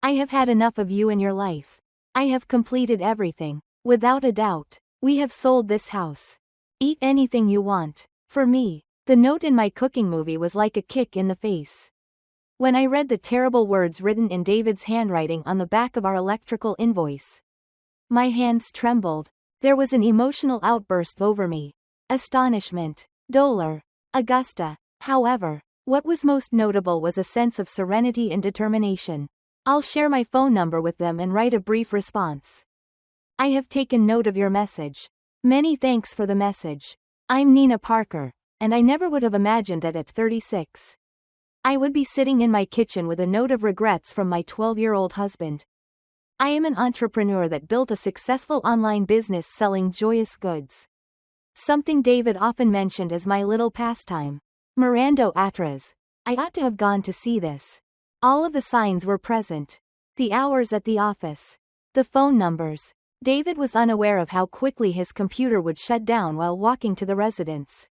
I have had enough of you in your life. I have completed everything. Without a doubt. We have sold this house. Eat anything you want. For me, the note in my cooking movie was like a kick in the face. When I read the terrible words written in David's handwriting on the back of our electrical invoice, my hands trembled. There was an emotional outburst over me. Astonishment. Dolor. Augusta. However, what was most notable was a sense of serenity and determination. I'll share my phone number with them and write a brief response. I have taken note of your message. Many thanks for the message. I'm Nina Parker, and I never would have imagined that at 36, I would be sitting in my kitchen with a note of regrets from my 12-year-old husband. I am an entrepreneur that built a successful online business selling joyous goods. Something David often mentioned as my little pastime. Mirando Atras. I ought to have gone to see this. All of the signs were present. The hours at the office. The phone numbers. David was unaware of how quickly his computer would shut down while walking to the residence.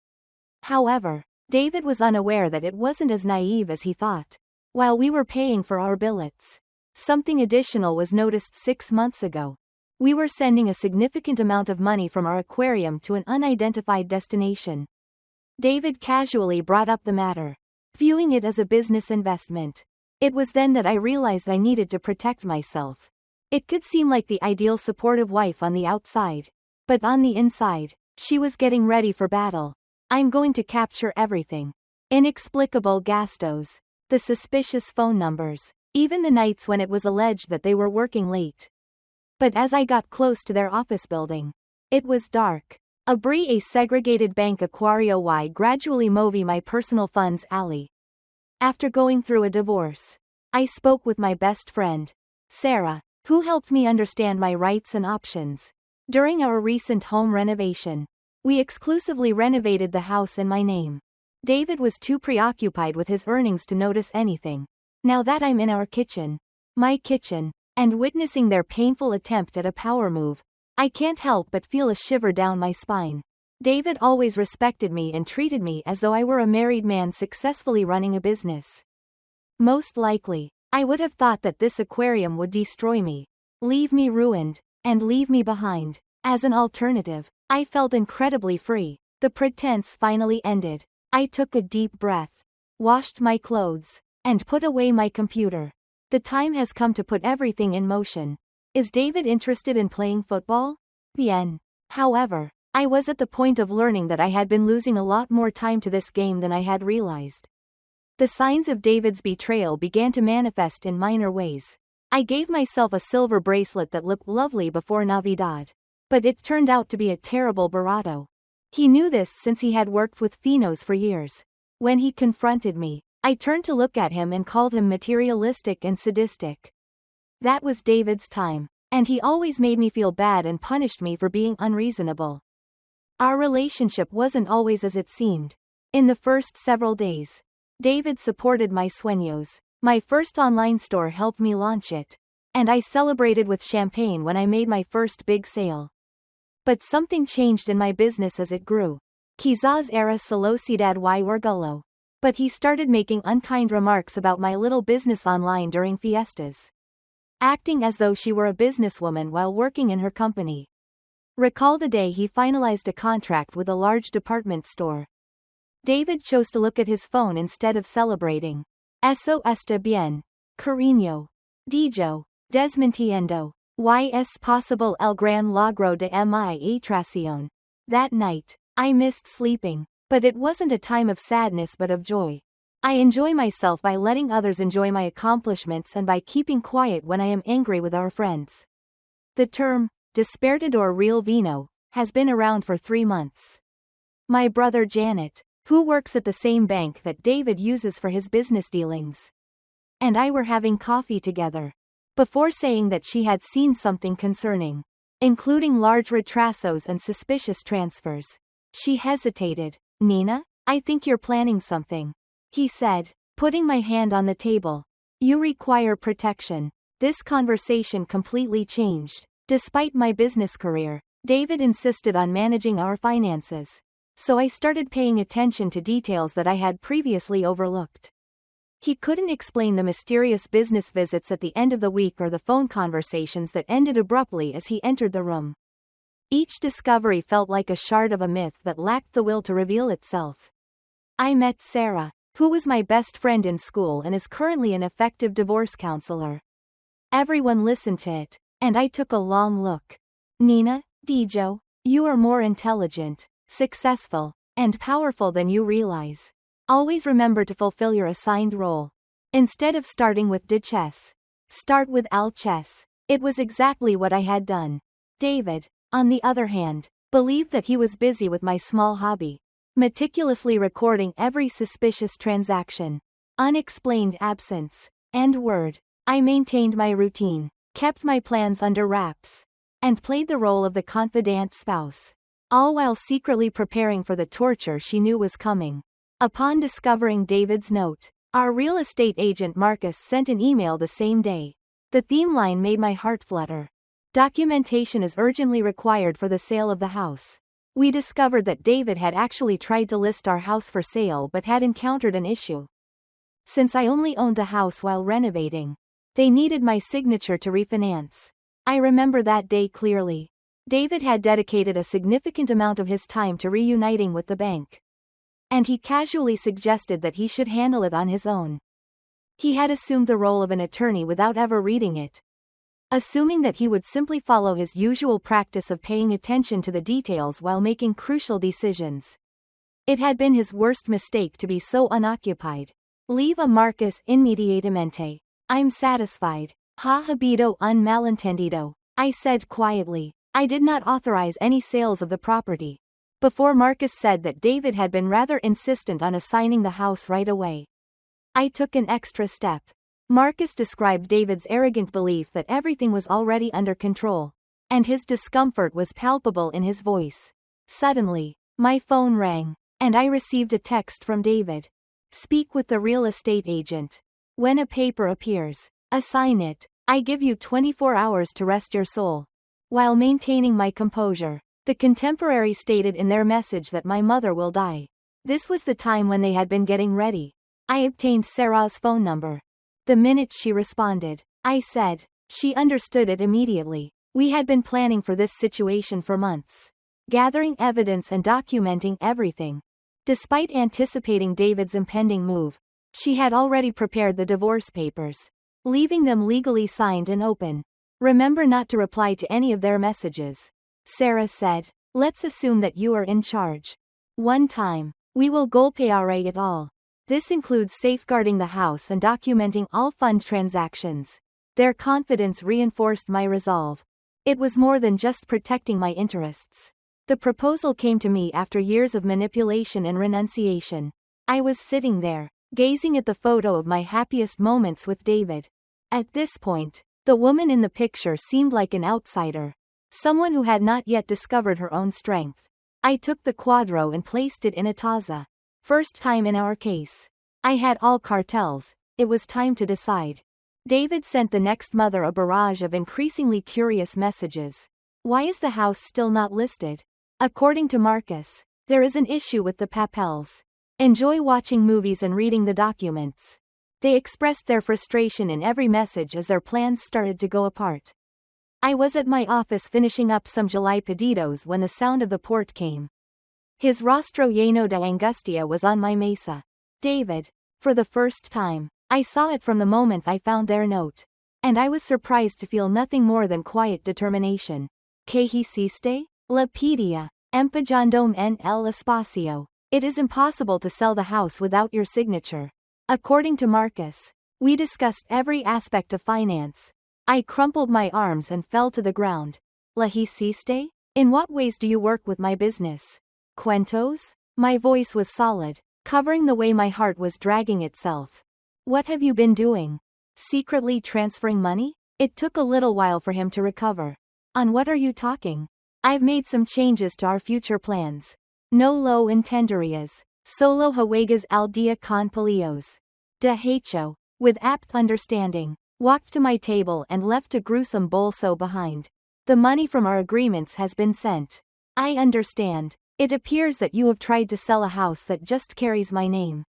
However, David was unaware that it wasn't as naive as he thought. While we were paying for our billets, something additional was noticed 6 months ago. We were sending a significant amount of money from our aquarium to an unidentified destination. David casually brought up the matter, viewing it as a business investment. It was then that I realized I needed to protect myself. It could seem like the ideal supportive wife on the outside, but on the inside, she was getting ready for battle. I'm going to capture everything. Inexplicable gastos. The suspicious phone numbers. Even the nights when it was alleged that they were working late. But as I got close to their office building, it was dark. Abri a segregated bank aquario y gradually movi my personal funds alley. After going through a divorce, I spoke with my best friend, Sarah, who helped me understand my rights and options. During our recent home renovation, we exclusively renovated the house in my name. David was too preoccupied with his earnings to notice anything. Now that I'm in our kitchen, my kitchen, and witnessing their painful attempt at a power move, I can't help but feel a shiver down my spine. David always respected me and treated me as though I were a married man successfully running a business. Most likely, I would have thought that this aquarium would destroy me, leave me ruined, and leave me behind. As an alternative, I felt incredibly free. The pretense finally ended. I took a deep breath, washed my clothes, and put away my computer. The time has come to put everything in motion. Is David interested in playing football? Bien. However, I was at the point of learning that I had been losing a lot more time to this game than I had realized. The signs of David's betrayal began to manifest in minor ways. I gave myself a silver bracelet that looked lovely before Navidad, but it turned out to be a terrible barato. He knew this since he had worked with Finos for years. When he confronted me, I turned to look at him and called him materialistic and sadistic. That was David's time, and he always made me feel bad and punished me for being unreasonable. Our relationship wasn't always as it seemed. In the first several days, David supported my sueños. My first online store helped me launch it, and I celebrated with champagne when I made my first big sale. But something changed in my business as it grew. Quizás era celosidad y orgullo. But he started making unkind remarks about my little business online during fiestas, acting as though she were a businesswoman while working in her company. Recall the day he finalized a contract with a large department store. David chose to look at his phone instead of celebrating. Eso está bien, cariño. Dijo, desmintiendo. Y es posible el gran logro de mi atracción. That night, I missed sleeping. But it wasn't a time of sadness but of joy. I enjoy myself by letting others enjoy my accomplishments and by keeping quiet when I am angry with our friends. The term, despertador real vino, has been around for 3 months. My brother Janet, who works at the same bank that David uses for his business dealings, and I were having coffee together. Before saying that she had seen something concerning, including large retrasos and suspicious transfers, she hesitated. Nina, I think you're planning something, he said, putting my hand on the table. You require protection. This conversation completely changed. Despite my business career, David insisted on managing our finances. So I started paying attention to details that I had previously overlooked. He couldn't explain the mysterious business visits at the end of the week or the phone conversations that ended abruptly as he entered the room. Each discovery felt like a shard of a myth that lacked the will to reveal itself. I met Sarah, who was my best friend in school and is currently an effective divorce counselor. Everyone listened to it, and I took a long look. Nina, Dijo, you are more intelligent, successful, and powerful than you realize. Always remember to fulfill your assigned role. Instead of starting with Duchess, start with Alchess. It was exactly what I had done. David, on the other hand, believed that he was busy with my small hobby, meticulously recording every suspicious transaction, unexplained absence, and word. I maintained my routine, kept my plans under wraps, and played the role of the confidant spouse, all while secretly preparing for the torture she knew was coming. Upon discovering David's note, our real estate agent Marcus sent an email the same day. The theme line made my heart flutter. Documentation is urgently required for the sale of the house. We discovered that David had actually tried to list our house for sale but had encountered an issue. Since I only owned the house while renovating, they needed my signature to refinance. I remember that day clearly. David had dedicated a significant amount of his time to reuniting with the bank, and he casually suggested that he should handle it on his own. He had assumed the role of an attorney without ever reading it, assuming that he would simply follow his usual practice of paying attention to the details while making crucial decisions. It had been his worst mistake to be so unoccupied. Leave a Marcus inmediatamente. I'm satisfied. Ha habido un malentendido, I said quietly. I did not authorize any sales of the property. Before Marcus said that David had been rather insistent on assigning the house right away. I took an extra step. Marcus described David's arrogant belief that everything was already under control, and his discomfort was palpable in his voice. Suddenly, my phone rang, and I received a text from David. Speak with the real estate agent. When a paper appears, assign it. I give you 24 hours to rest your soul. While maintaining my composure, the Contemporary stated in their message that my mother will die. This was the time when they had been getting ready. I obtained Sarah's phone number. The minute she responded, I said, she understood it immediately. We had been planning for this situation for months, gathering evidence and documenting everything. Despite anticipating David's impending move, she had already prepared the divorce papers, leaving them legally signed and open. Remember not to reply to any of their messages. Sarah said, let's assume that you are in charge. One time, we will golpear it all. This includes safeguarding the house and documenting all fund transactions. Their confidence reinforced my resolve. It was more than just protecting my interests. The proposal came to me after years of manipulation and renunciation. I was sitting there, gazing at the photo of my happiest moments with David. At this point, the woman in the picture seemed like an outsider, someone who had not yet discovered her own strength. I took the quadro and placed it in a taza. First time in our case. I had all cartels. It was time to decide. David sent the next mother a barrage of increasingly curious messages. Why is the house still not listed? According to Marcus, there is an issue with the papels. Enjoy watching movies and reading the documents. They expressed their frustration in every message as their plans started to go apart. I was at my office finishing up some July pedidos when the sound of the port came. His rostro lleno de angustia was on my mesa. David. For the first time, I saw it from the moment I found their note. And I was surprised to feel nothing more than quiet determination. Que hiciste? Lapidia. Empujandome en el espacio. It is impossible to sell the house without your signature. According to Marcus, we discussed every aspect of finance. I crumpled my arms and fell to the ground. La hiciste? In what ways do you work with my business? Cuentos? My voice was solid, covering the way my heart was dragging itself. What have you been doing? Secretly transferring money? It took a little while for him to recover. On what are you talking? I've made some changes to our future plans. No lo entenderías. Solo juegas al día con palillos. De hecho, with apt understanding, walked to my table and left a gruesome bolso behind. The money from our agreements has been sent. I understand. It appears that you have tried to sell a house that just carries my name.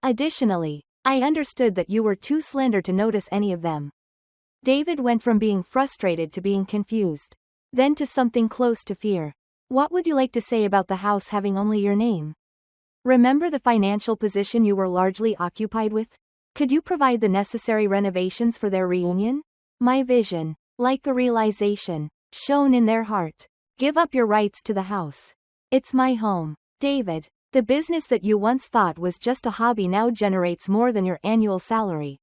Additionally, I understood that you were too slender to notice any of them. David went from being frustrated to being confused. Then to something close to fear. What would you like to say about the house having only your name? Remember the financial position you were largely occupied with? Could you provide the necessary renovations for their reunion? My vision, like a realization, shone in their heart. Give up your rights to the house. It's my home. David, the business that you once thought was just a hobby now generates more than your annual salary.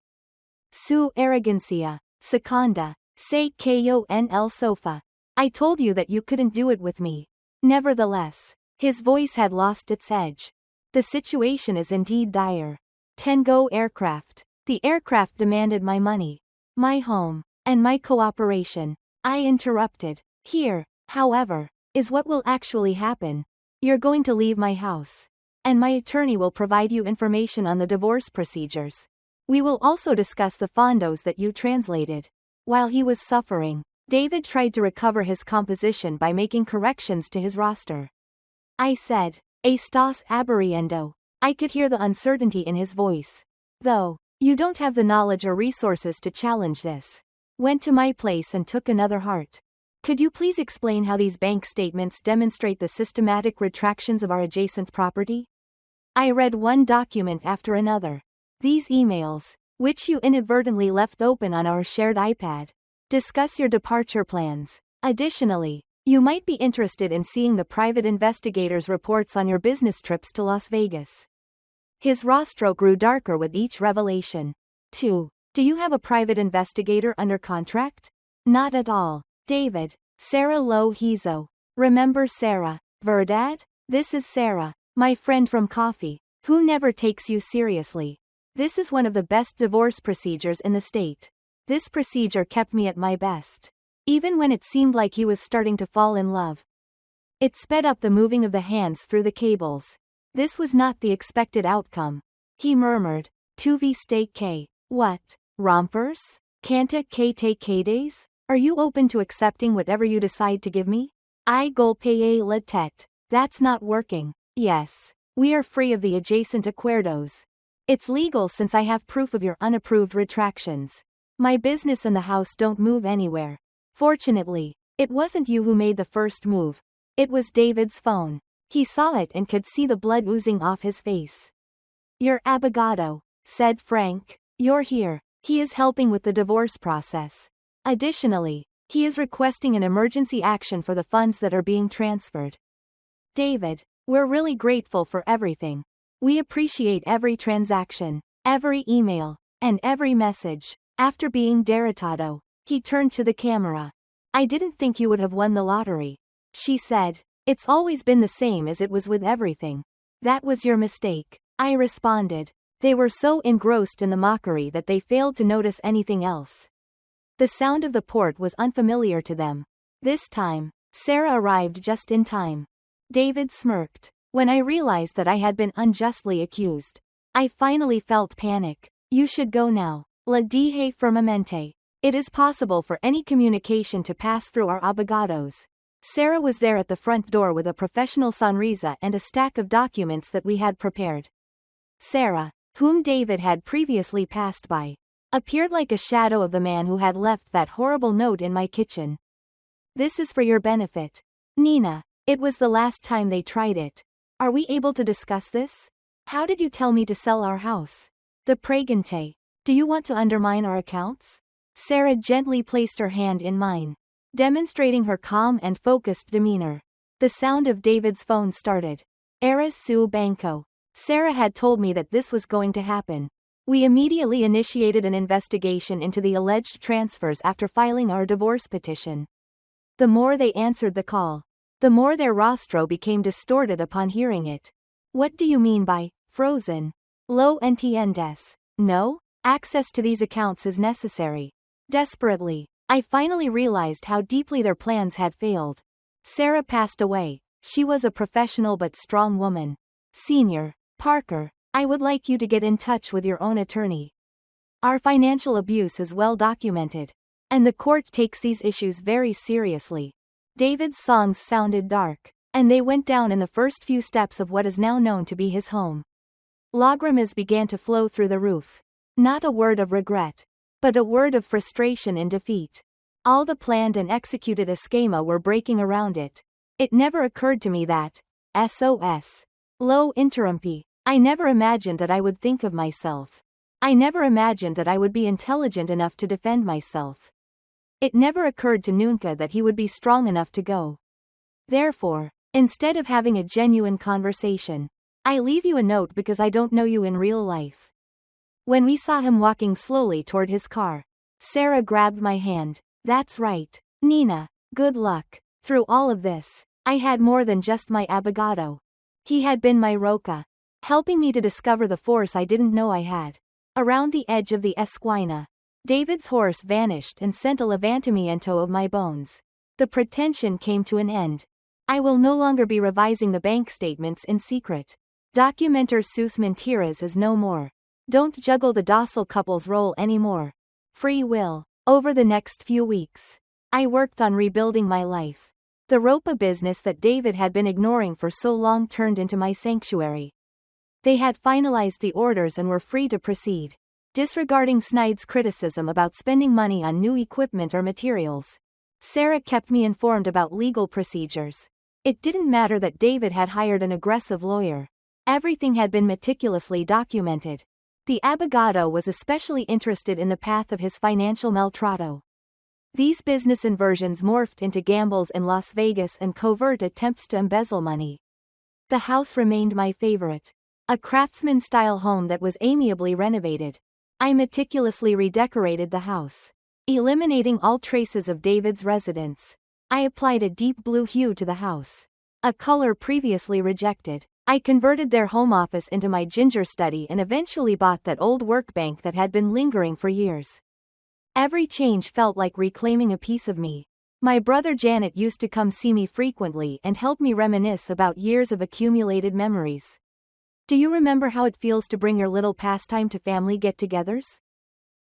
Su arrogancia, seconda, se konl sofa. I told you that you couldn't do it with me. Nevertheless, his voice had lost its edge. The situation is indeed dire. Tengo aircraft. The aircraft demanded my money, my home, and my cooperation. I interrupted. Here, however, is what will actually happen. You're going to leave my house. And my attorney will provide you information on the divorce procedures. We will also discuss the fondos that you translated. While he was suffering, David tried to recover his composition by making corrections to his roster. I said, "Estás aburriendo." I could hear the uncertainty in his voice. Though, you don't have the knowledge or resources to challenge this. Went to my place and took another heart. Could you please explain how these bank statements demonstrate the systematic retractions of our adjacent property? I read one document after another. These emails, which you inadvertently left open on our shared iPad, discuss your departure plans. Additionally, you might be interested in seeing the private investigators' reports on your business trips to Las Vegas. His rostro grew darker with each revelation. 2. Do you have a private investigator under contract? Not at all. David, Sarah Lohizo. Remember Sarah, verdad? This is Sarah, my friend from coffee, who never takes you seriously. This is one of the best divorce procedures in the state. This procedure kept me at my best. Even when it seemed like he was starting to fall in love. It sped up the moving of the hands through the cables. This was not the expected outcome. He murmured, "Tuvi stake K. What? Rompers? Canta que te quedes? Are you open to accepting whatever you decide to give me? I golpeé la tête. That's not working. Yes. We are free of the adjacent acuerdos. It's legal since I have proof of your unapproved retractions. My business and the house don't move anywhere. Fortunately, it wasn't you who made the first move. It was David's phone. He saw it and could see the blood oozing off his face. Your abogado, said Frank. You're here. He is helping with the divorce process. Additionally, he is requesting an emergency action for the funds that are being transferred. David, we're really grateful for everything. We appreciate every transaction, every email, and every message. After being derrotado, he turned to the camera. I didn't think you would have won the lottery. She said, it's always been the same as it was with everything. That was your mistake. I responded. They were so engrossed in the mockery that they failed to notice anything else. The sound of the port was unfamiliar to them. This time, Sarah arrived just in time. David smirked. When I realized that I had been unjustly accused, I finally felt panic. You should go now. La dije firmemente. It is possible for any communication to pass through our abogados. Sarah was there at the front door with a professional sonrisa and a stack of documents that we had prepared. Sarah, whom David had previously passed by, appeared like a shadow of the man who had left that horrible note in my kitchen. This is for your benefit. Nina, it was the last time they tried it. Are we able to discuss this? How did you tell me to sell our house? The pregante. Do you want to undermine our accounts? Sarah gently placed her hand in mine, demonstrating her calm and focused demeanor. The sound of David's phone started. Eres su banco. Sarah had told me that this was going to happen. We immediately initiated an investigation into the alleged transfers after filing our divorce petition. The more they answered the call, the more their rostro became distorted upon hearing it. What do you mean by frozen? Lo entiendes? No? Access to these accounts is necessary. Desperately, I finally realized how deeply their plans had failed. Sarah passed away. She was a professional but strong woman. Senior Parker, I would like you to get in touch with your own attorney. Our financial abuse is well documented, and the court takes these issues very seriously. David's songs sounded dark, and they went down in the first few steps of what is now known to be his home. Lagrimas began to flow through the roof. Not a word of regret, but a word of frustration and defeat. All the planned and executed schema were breaking around it. It never occurred to me that, SOS. Lo interrumpi. I never imagined that I would think of myself. I never imagined that I would be intelligent enough to defend myself. It never occurred to Nunca that he would be strong enough to go. Therefore, instead of having a genuine conversation, I leave you a note because I don't know you in real life. When we saw him walking slowly toward his car, Sarah grabbed my hand. That's right, Nina. Good luck. Through all of this, I had more than just my abogado. He had been my roca, helping me to discover the force I didn't know I had. Around the edge of the Esquina, David's horse vanished and sent a levantamiento of my bones. The pretension came to an end. I will no longer be revising the bank statements in secret. Documenter sus mentiras is no more. Don't juggle the docile couple's role anymore. Free will. Over the next few weeks, I worked on rebuilding my life. The ropa business that David had been ignoring for so long turned into my sanctuary. They had finalized the orders and were free to proceed, disregarding Snide's criticism about spending money on new equipment or materials. Sarah kept me informed about legal procedures. It didn't matter that David had hired an aggressive lawyer. Everything had been meticulously documented. The abogado was especially interested in the path of his financial maltrato. These business inversions morphed into gambles in Las Vegas and covert attempts to embezzle money. The house remained my favorite. A craftsman-style home that was amiably renovated. I meticulously redecorated the house, eliminating all traces of David's residence. I applied a deep blue hue to the house, a color previously rejected. I converted their home office into my ginger study and eventually bought that old workbank that had been lingering for years. Every change felt like reclaiming a piece of me. My brother Janet used to come see me frequently and help me reminisce about years of accumulated memories. Do you remember how it feels to bring your little pastime to family get-togethers?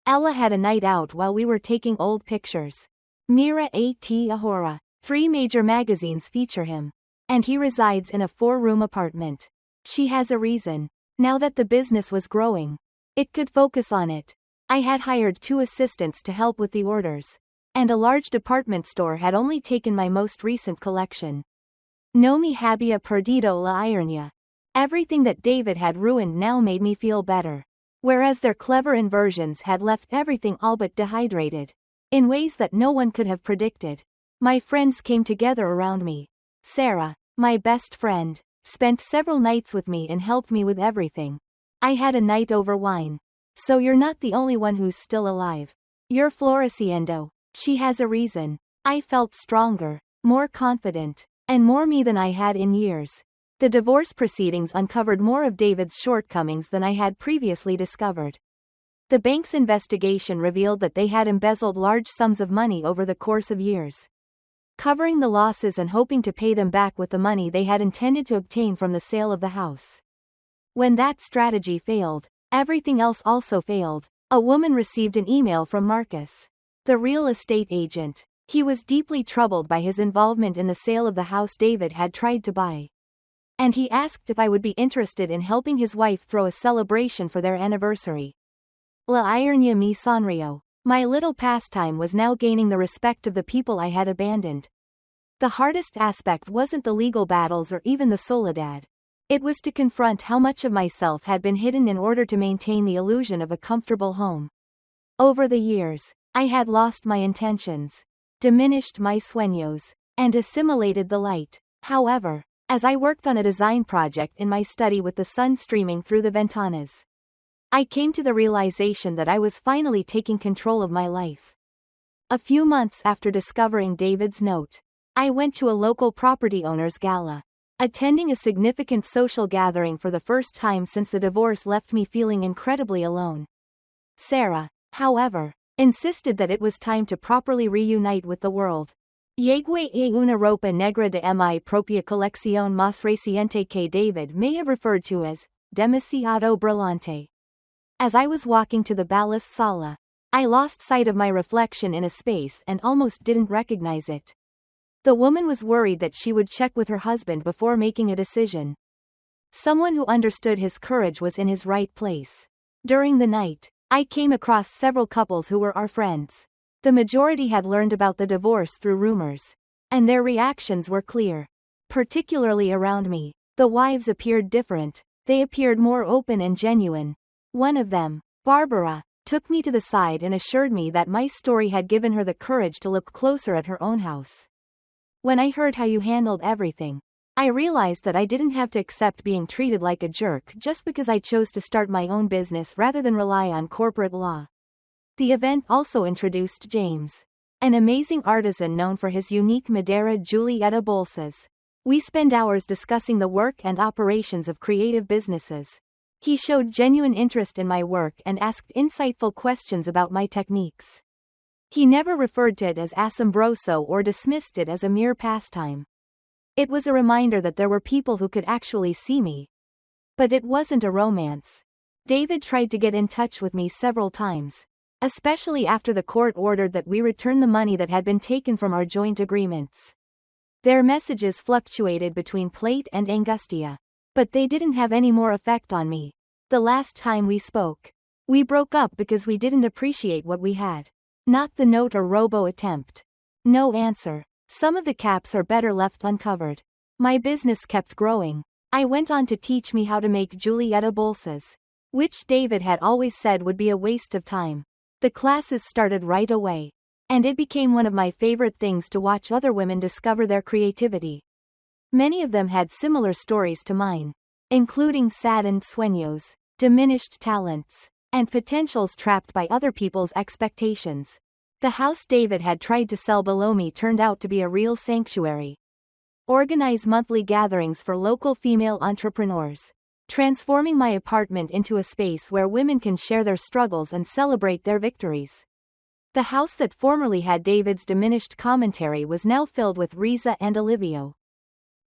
Ella had a night out while we were taking old pictures. Mira at Ahora. 3 major magazines feature him. And he resides in a 4-room apartment. She has a reason. Now that the business was growing, it could focus on it. I had hired 2 assistants to help with the orders. And a large department store had only taken my most recent collection. No me había perdido la ironía. Everything that David had ruined now made me feel better. Whereas their clever inversions had left everything all but dehydrated. In ways that no one could have predicted. My friends came together around me. Sarah, my best friend, spent several nights with me and helped me with everything. I had a night over wine. So you're not the only one who's still alive. You're floreciendo. She has a reason. I felt stronger, more confident, and more me than I had in years. The divorce proceedings uncovered more of David's shortcomings than I had previously discovered. The bank's investigation revealed that they had embezzled large sums of money over the course of years, covering the losses and hoping to pay them back with the money they had intended to obtain from the sale of the house. When that strategy failed, everything else also failed. A woman received an email from Marcus, the real estate agent. He was deeply troubled by his involvement in the sale of the house David had tried to buy. And he asked if I would be interested in helping his wife throw a celebration for their anniversary. La ironía mi sonrió. My little pastime was now gaining the respect of the people I had abandoned. The hardest aspect wasn't the legal battles or even the soledad. It was to confront how much of myself had been hidden in order to maintain the illusion of a comfortable home. Over the years, I had lost my intentions, diminished my sueños, and assimilated the light. However, as I worked on a design project in my study with the sun streaming through the ventanas, I came to the realization that I was finally taking control of my life. A few months after discovering David's note, I went to a local property owners gala, attending a significant social gathering for the first time since the divorce left me feeling incredibly alone. Sarah, however, insisted that it was time to properly reunite with the world. Llegué a una ropa negra de mi propia colección más reciente que David may have referred to as demasiado brillante. As I was walking to the Ballas Sala, I lost sight of my reflection in a space and almost didn't recognize it. The woman was worried that she would check with her husband before making a decision. Someone who understood his courage was in his right place. During the night, I came across several couples who were our friends. The majority had learned about the divorce through rumors, and their reactions were clear. Particularly around me, the wives appeared different. They appeared more open and genuine. One of them, Barbara, took me to the side and assured me that my story had given her the courage to look closer at her own house. When I heard how you handled everything, I realized that I didn't have to accept being treated like a jerk just because I chose to start my own business rather than rely on corporate law. The event also introduced James, an amazing artisan known for his unique Madeira Julieta bolsas. We spent hours discussing the work and operations of creative businesses. He showed genuine interest in my work and asked insightful questions about my techniques. He never referred to it as asombroso or dismissed it as a mere pastime. It was a reminder that there were people who could actually see me. But it wasn't a romance. David tried to get in touch with me several times, especially after the court ordered that we return the money that had been taken from our joint agreements. Their messages fluctuated between Plate and Angustia, but they didn't have any more effect on me. The last time we spoke, we broke up because we didn't appreciate what we had. Not the note or robo attempt. No answer. Some of the caps are better left uncovered. My business kept growing. I went on to teach me how to make Julieta bolsas, which David had always said would be a waste of time. The classes started right away, and it became one of my favorite things to watch other women discover their creativity. Many of them had similar stories to mine, including saddened sueños, diminished talents, and potentials trapped by other people's expectations. The house David had tried to sell below me turned out to be a real sanctuary. Organize monthly gatherings for local female entrepreneurs, transforming my apartment into a space where women can share their struggles and celebrate their victories. The house that formerly had David's diminished commentary was now filled with Riza and Olivio.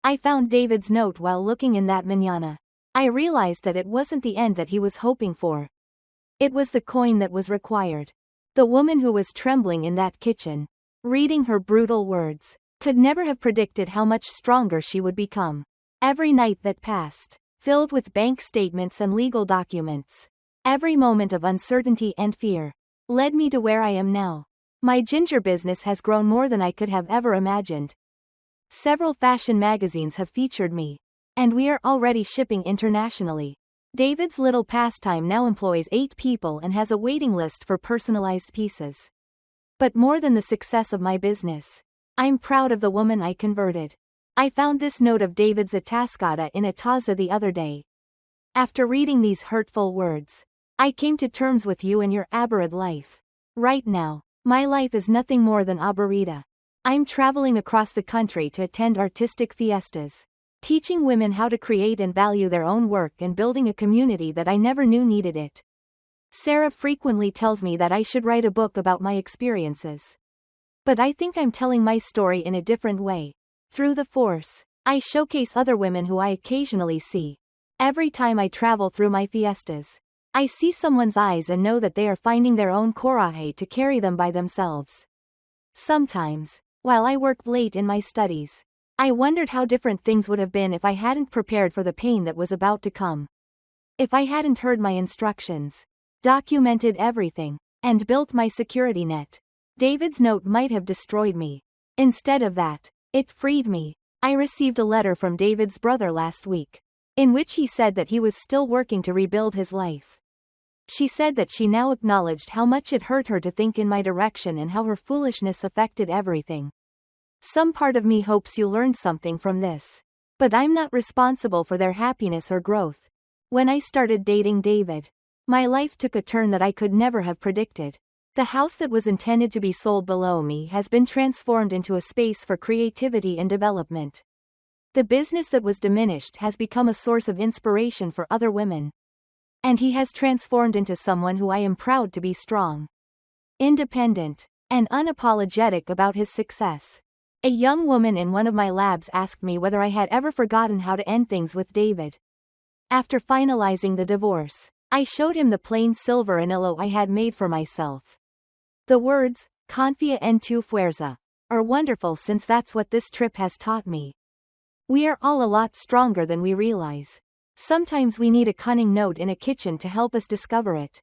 I found David's note while looking in that mañana. I realized that it wasn't the end that he was hoping for. It was the coin that was required. The woman who was trembling in that kitchen, reading her brutal words, could never have predicted how much stronger she would become. Every night that passed, filled with bank statements and legal documents, every moment of uncertainty and fear, led me to where I am now. My ginger business has grown more than I could have ever imagined. Several fashion magazines have featured me, and we are already shipping internationally. David's little pastime now employs 8 people and has a waiting list for personalized pieces. But more than the success of my business, I'm proud of the woman I converted. I found this note of David's atascada in a taza the other day. After reading these hurtful words, I came to terms with you and your aberrant life. Right now, my life is nothing more than aburrida. I'm traveling across the country to attend artistic fiestas, teaching women how to create and value their own work and building a community that I never knew needed it. Sarah frequently tells me that I should write a book about my experiences. But I think I'm telling my story in a different way. Through the Force, I showcase other women who I occasionally see. Every time I travel through my fiestas, I see someone's eyes and know that they are finding their own coraje to carry them by themselves. Sometimes, while I worked late in my studies, I wondered how different things would have been if I hadn't prepared for the pain that was about to come. If I hadn't heard my instructions, documented everything, and built my security net, David's note might have destroyed me. Instead of that, it freed me. I received a letter from David's brother last week, in which he said that he was still working to rebuild his life. She said that she now acknowledged how much it hurt her to think in my direction and how her foolishness affected everything. Some part of me hopes you learned something from this. But I'm not responsible for their happiness or growth. When I started dating David, my life took a turn that I could never have predicted. The house that was intended to be sold below me has been transformed into a space for creativity and development. The business that was diminished has become a source of inspiration for other women. And he has transformed into someone who I am proud to be strong, independent, and unapologetic about his success. A young woman in one of my labs asked me whether I had ever forgotten how to end things with David. After finalizing the divorce, I showed him the plain silver anillo I had made for myself. The words, "Confía en tu fuerza," are wonderful since that's what this trip has taught me. We are all a lot stronger than we realize. Sometimes we need a cunning note in a kitchen to help us discover it.